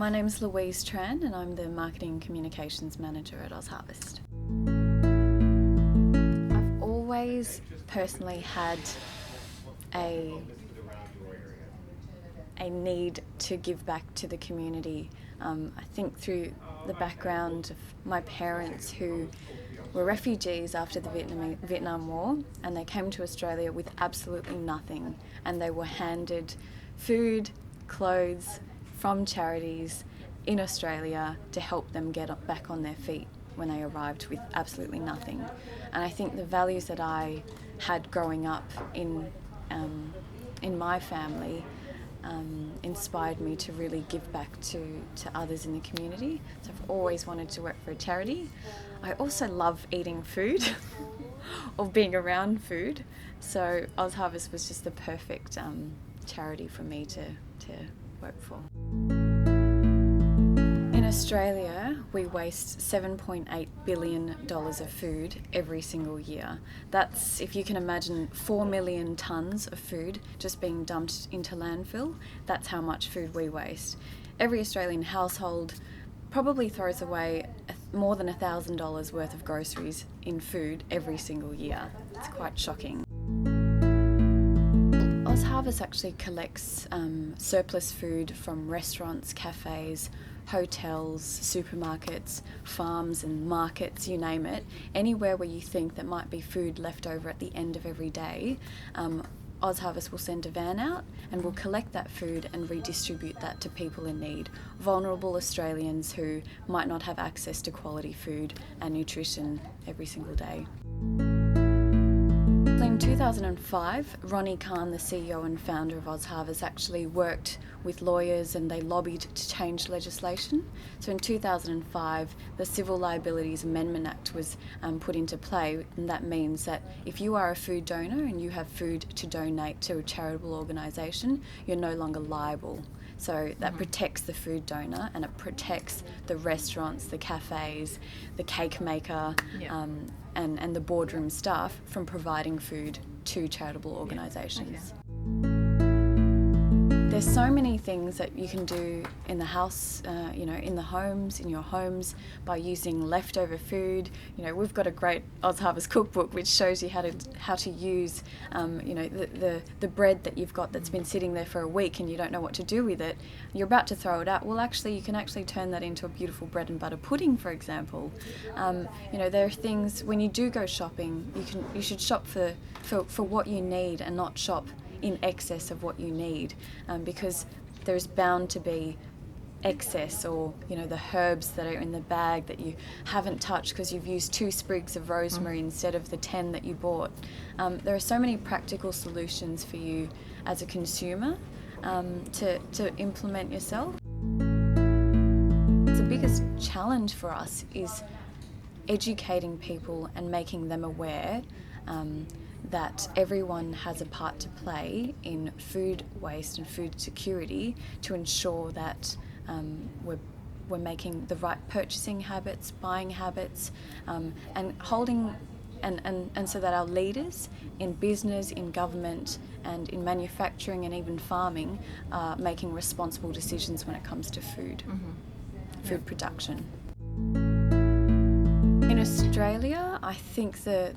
My name's Louise Tran and I'm the Marketing Communications Manager at OzHarvest. I've always personally had a need to give back to the community. I think through the background of my parents who were refugees after the Vietnam War, and they came to Australia with absolutely nothing, and they were handed food, clothes from charities in Australia to help them get back on their feet when they arrived with absolutely nothing. And I think the values that I had growing up in my family inspired me to really give back to others in the community. So I've always wanted to work for a charity. I also love eating food or being around food. So OzHarvest was just the perfect charity for me to work for. In Australia, we waste $7.8 billion of food every single year. That's, if you can imagine, 4 million tonnes of food just being dumped into landfill. That's how much food we waste. Every Australian household probably throws away more than $1,000 worth of groceries in food every single year. It's quite shocking. OzHarvest actually collects surplus food from restaurants, cafes, hotels, supermarkets, farms and markets, you name it. Anywhere where you think there might be food left over at the end of every day, OzHarvest will send a van out and will collect that food and redistribute that to people in need, vulnerable Australians who might not have access to quality food and nutrition every single day. In 2005, Ronnie Khan, the CEO and founder of OzHarvest, actually worked with lawyers and they lobbied to change legislation. So in 2005, the Civil Liabilities Amendment Act was put into play, and that means that if you are a food donor and you have food to donate to a charitable organisation, you're no longer liable. So that protects the food donor and it protects the restaurants, the cafes, the cake maker, and the boardroom staff from providing food to charitable organisations. There's so many things that you can do in the house, in the homes, in your homes, by using leftover food. We've got a great OzHarvest cookbook which shows you how to use, the bread that you've got that's been sitting there for a week and you don't know what to do with it. You're about to throw it out. Well, actually, you can actually turn that into a beautiful bread and butter pudding, for example. There are things when you do go shopping, you should shop for what you need and not shop in excess of what you need, because there's bound to be excess, or the herbs that are in the bag that you haven't touched because you've used 2 sprigs of rosemary instead of the 10 that you bought. There are so many practical solutions for you as a consumer to implement yourself. The biggest challenge for us is educating people and making them aware that everyone has a part to play in food waste and food security to ensure that we're making the right purchasing habits, buying habits, and holding and so that our leaders in business, in government, and in manufacturing and even farming are making responsible decisions when it comes to food production. In Australia, I think the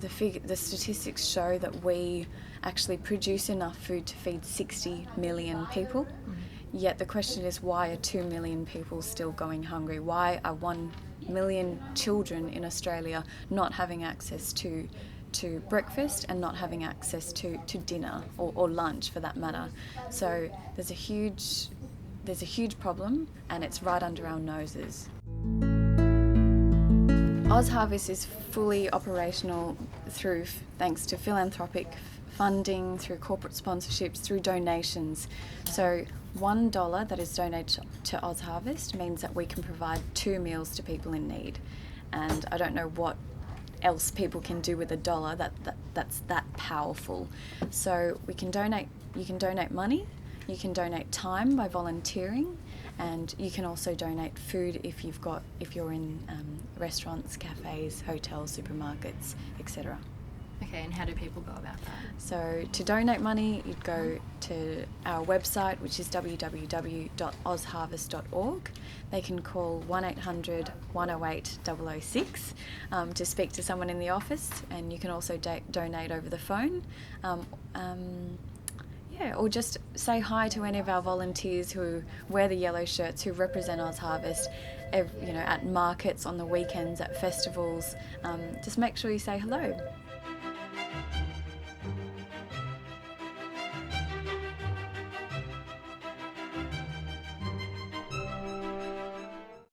statistics show that we actually produce enough food to feed 60 million people. Yet the question is, why are 2 million people still going hungry? Why are 1 million children in Australia not having access to breakfast and not having access to dinner or lunch, for that matter? So there's a huge problem, and it's right under our noses. OzHarvest is fully operational thanks to philanthropic funding, through corporate sponsorships, through donations. So $1 that is donated to OzHarvest means that we can provide 2 meals to people in need. And I don't know what else people can do with $1 that's that powerful. So you can donate money, you can donate time by volunteering, and you can also donate food if you're in restaurants, cafes, hotels, supermarkets, etc. Okay, and how do people go about that? So to donate money, you'd go to our website, which is www.ozharvest.org. They can call 1800 108 006 to speak to someone in the office, and you can also donate over the phone. Or just say hi to any of our volunteers who wear the yellow shirts, who represent OzHarvest, at markets, on the weekends, at festivals. Just make sure you say hello.